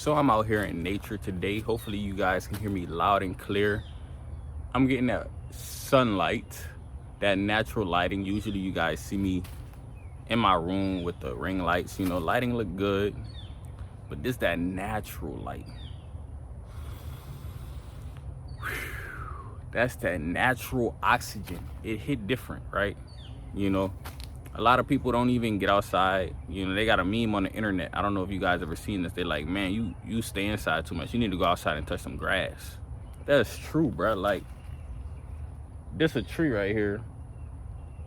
So I'm out here in nature today. Hopefully you guys can hear me loud and clear. I'm getting that sunlight, that natural lighting. Usually you guys see me in my room with the ring lights. Lighting look good, but this that natural light. That's that natural oxygen. It hit different, right? You know, a lot of people don't even get outside. They got a meme on the internet. I don't know if you guys ever seen this. They're like, man, you stay inside too much. You need to go outside and touch some grass. That's true, bro. Like, this a tree right here,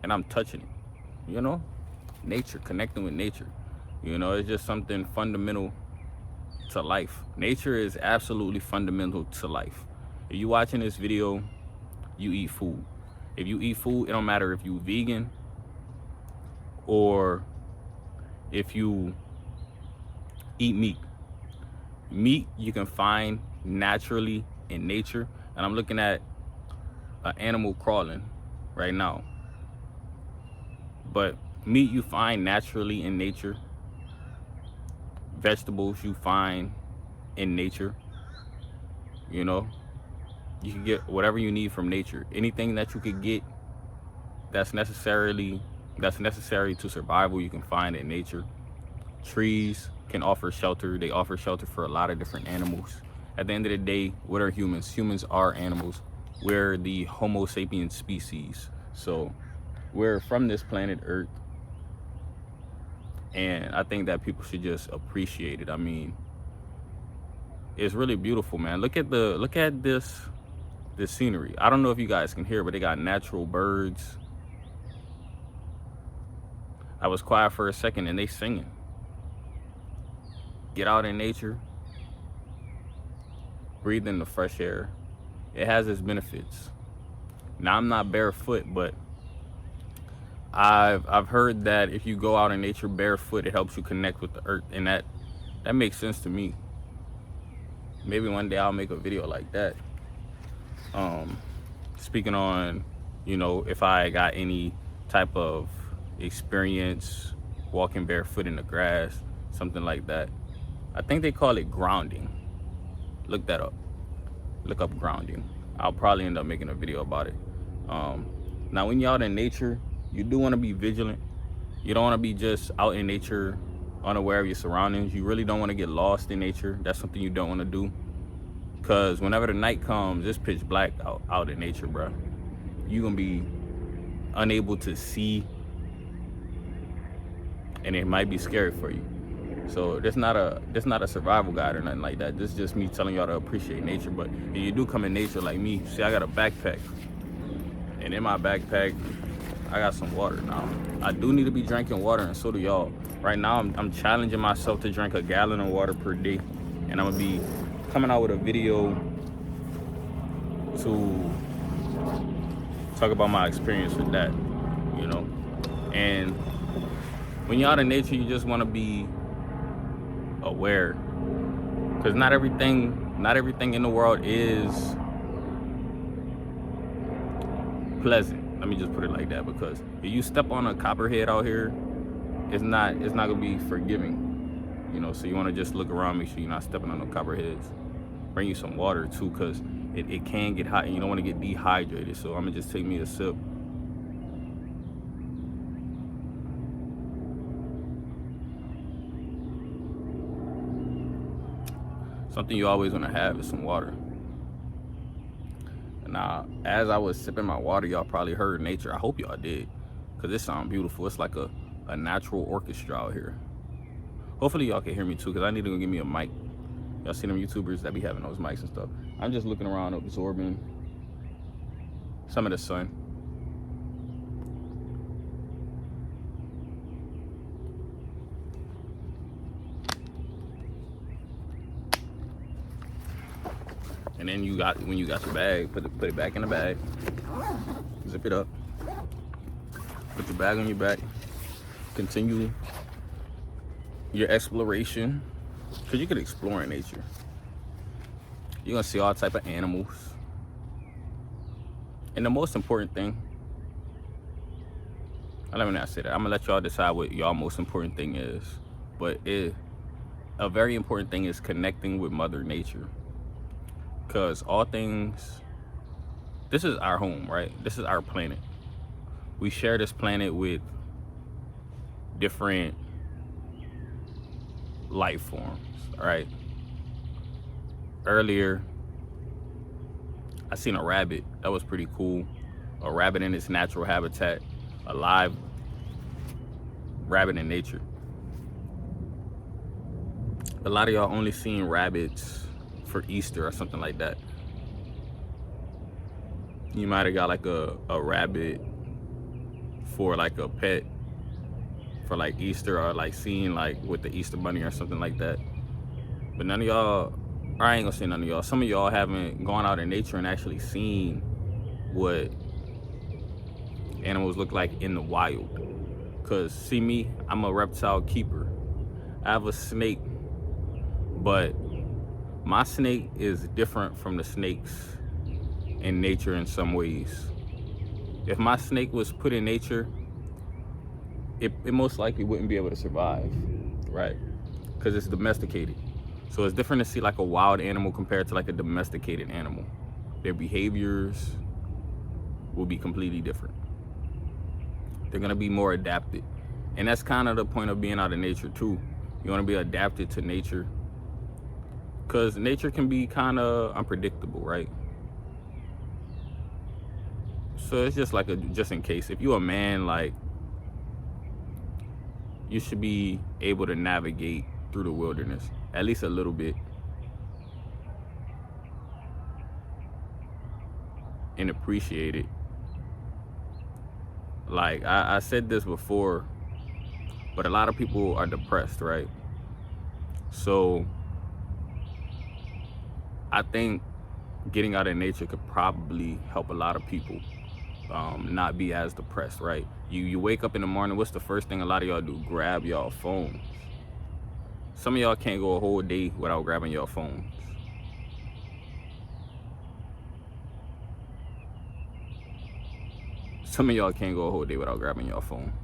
and I'm touching it. Nature, connecting with nature. It's just something fundamental to life. Nature is absolutely fundamental to life. If you watching this video, you eat food. If you eat food, it don't matter if you vegan or if you eat meat. Meat you can find naturally in nature. And I'm looking at an animal crawling right now. But meat you find naturally in nature. Vegetables you find in nature. You can get whatever you need from nature. Anything that you could get that's necessary to survival, you can find in nature. Trees can offer shelter. They offer shelter for a lot of different animals. At the end of the day, what are humans? Humans are animals. We're the Homo sapiens species. So we're from this planet Earth. And I think that people should just appreciate it. I mean, it's really beautiful, man. Look at this scenery. I don't know if you guys can hear, but they got natural birds. I was quiet for a second and they singing. Get out in nature. Breathe in the fresh air. It has its benefits. Now, I'm not barefoot, but I've heard that if you go out in nature barefoot, it helps you connect with the earth, and that makes sense to me. Maybe one day I'll make a video like that. Speaking on, if I got any type of experience walking barefoot in the grass, something like that. I think they call it grounding. Look that up. Look up grounding. I'll probably end up making a video about it. Now, when you're out in nature, you do want to be vigilant. You don't want to be just out in nature unaware of your surroundings. You really don't want to get lost in nature. That's something you don't want to do. Because whenever the night comes, it's pitch black out in nature, bro. You're going to be unable to see, and it might be scary for you. So that's not a survival guide or nothing like that. This is just me telling y'all to appreciate nature. But if you do come in nature like me, see, I got a backpack. And in my backpack, I got some water. Now, I do need to be drinking water, and so do y'all. Right now, I'm challenging myself to drink a gallon of water per day. And I'm going to be coming out with a video to talk about my experience with that, And when you're out in nature, you just want to be aware. Because not everything in the world is pleasant. Let me just put it like that, because if you step on a copperhead out here, it's not gonna be forgiving. So you want to just look around, make sure you're not stepping on no copperheads. Bring you some water too, because it can get hot and you don't want to get dehydrated. So I'm gonna just take me a sip. Something you always want to have is some water. Now, as I was sipping my water, y'all probably heard nature. I hope y'all did, because it sounds beautiful. It's like a natural orchestra out here. Hopefully y'all can hear me too, because I need to go get me a mic. Y'all see them YouTubers that be having those mics and stuff. I'm just looking around, absorbing some of the sun. And then when you got your bag, put it back in the bag. Zip it up. Put your bag on your back. Continue your exploration, because you could explore in nature. You're gonna see all type of animals. And the most important thing, let me not say that. I'm gonna let y'all decide what y'all most important thing is. But a very important thing is connecting with Mother Nature, because all things, this is our home, right? This is our planet. We share this planet with different life forms, all right? Earlier, I seen a rabbit. That was pretty cool. A rabbit in its natural habitat, a live rabbit in nature. A lot of y'all only seen rabbits for Easter or something like that. You might have got like a rabbit for like a pet for like Easter, or like seeing like with the Easter bunny or something like that. But none of y'all, or I ain't gonna say none of y'all, some of y'all haven't gone out in nature and actually seen what animals look like in the wild. Cause see me, I'm a reptile keeper. I have a snake, but my snake is different from the snakes in nature in some ways. If my snake was put in nature, it most likely wouldn't be able to survive, right? Because it's domesticated. So it's different to see like a wild animal compared to like a domesticated animal. Their behaviors will be completely different. They're gonna be more adapted. And that's kind of the point of being out in nature too. You wanna be adapted to nature, because nature can be kind of unpredictable, right? So it's just like a, just in case, if you're a man, like, you should be able to navigate through the wilderness, at least a little bit, and appreciate it. Like, I said this before, but a lot of people are depressed, right? So I think getting out in nature could probably help a lot of people not be as depressed, right? You wake up in the morning, what's the first thing a lot of y'all do? Grab y'all phones. Some of y'all can't go a whole day without grabbing your phones. Some of y'all can't go a whole day without grabbing your phones.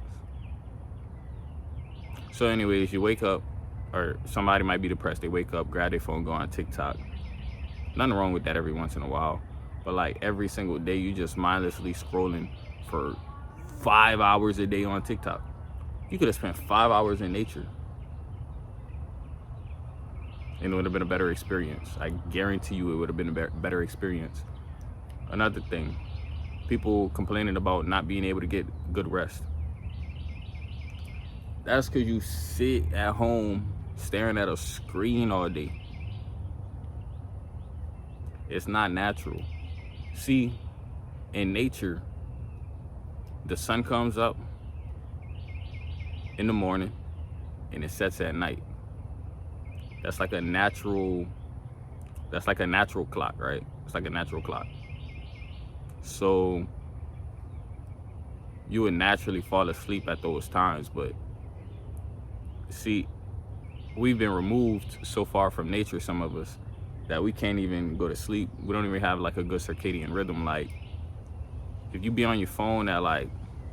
So anyways, you wake up, or somebody might be depressed, they wake up, grab their phone, go on TikTok. Nothing wrong with that every once in a while. But like every single day, you just mindlessly scrolling for 5 hours a day on TikTok. You could have spent 5 hours in nature, and it would have been a better experience. I guarantee you it would have been a better experience. Another thing, people complaining about not being able to get good rest. That's because you sit at home staring at a screen all day. It's not natural. See, in nature, the sun comes up in the morning and it sets at night. That's like a natural clock, right? It's like a natural clock. So you would naturally fall asleep at those times, but see, we've been removed so far from nature, some of us, that we can't even go to sleep. We don't even have like a good circadian rhythm. Like, if you be on your phone at like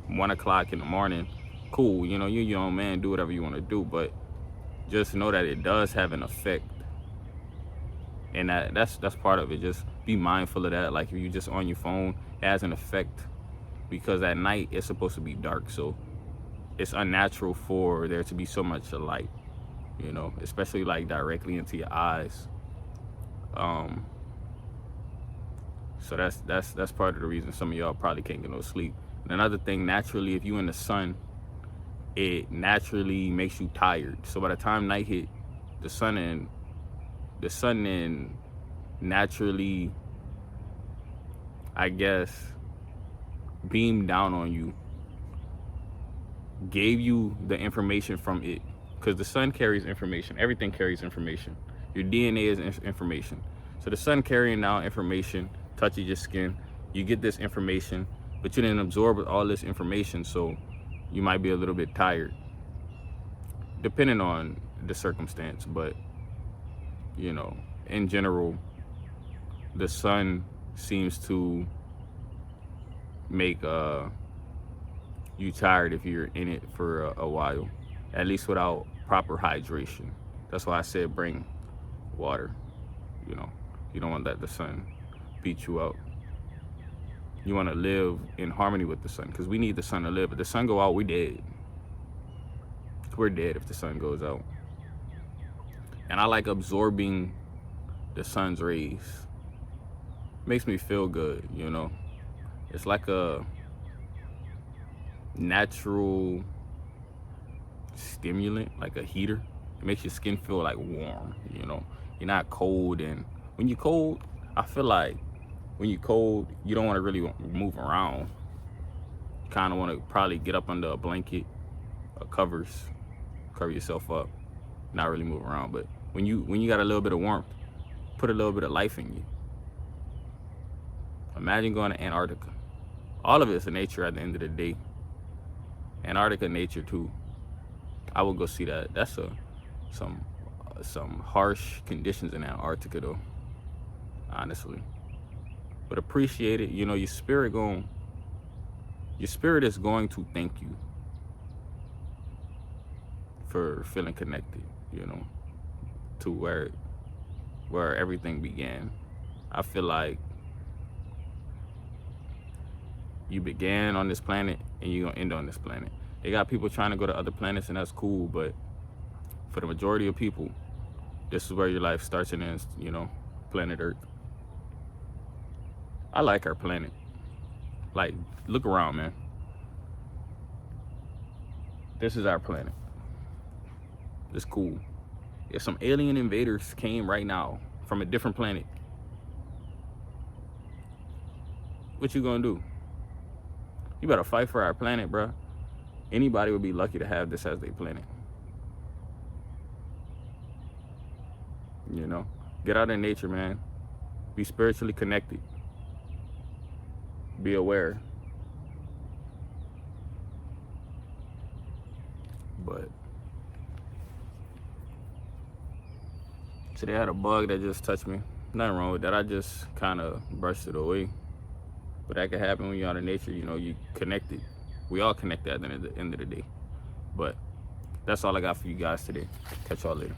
1 o'clock in the morning, cool, you know, you're your own man, do whatever you want to do, but just know that it does have an effect, and that's part of it. Just be mindful of that. Like, if you just on your phone, it has an effect, because at night it's supposed to be dark, so it's unnatural for there to be so much light, you know, especially like directly into your eyes. So that's part of the reason some of y'all probably can't get no sleep. And another thing, naturally, if you in the sun, it naturally makes you tired. So by the time night hit, the sun then naturally, I guess, beamed down on you, gave you the information from it, because the sun carries information. Everything carries information. Your DNA is information. So the sun carrying out information touches your skin. You get this information, but you didn't absorb all this information, so you might be a little bit tired, depending on the circumstance. But, you know, in general, the sun seems to make you tired if you're in it for a while, at least without proper hydration. That's why I said bring water. You know, you don't want to let the sun beat you out. You want to live in harmony with the sun, because we need the sun to live. If the sun go out, we dead. We're dead if the sun goes out. And I like absorbing the sun's rays. Makes me feel good, you know. It's like a natural stimulant, like a heater. It makes your skin feel like warm, you know. You're not cold, and when you're cold, I feel like when you're cold, you don't want to really move around. You kind of want to probably get up under a blanket or covers, cover yourself up, not really move around. But when you got a little bit of warmth, put a little bit of life in you. Imagine going to Antarctica. All of it's in nature at the end of the day. Antarctica nature too. I would go see that. That's some harsh conditions in Antarctica though, honestly. But appreciate it. You know, your spirit is going to thank you for feeling connected, you know, to where everything began. I feel like you began on this planet and you're gonna end on this planet. They got people trying to go to other planets, and that's cool, but for the majority of people, this is where your life starts and ends, you know, planet Earth. I like our planet. Like, look around, man. This is our planet. It's cool. If some alien invaders came right now from a different planet, what you gonna do? You better fight for our planet, bro. Anybody would be lucky to have this as their planet. You know, get out in nature, man. Be spiritually connected. Be aware. But today I had a bug that just touched me. Nothing wrong with that. I just kind of brushed it away. But that could happen when you're out in nature. You know, you connected. We all connected at the end of the day. But that's all I got for you guys today. Catch y'all later.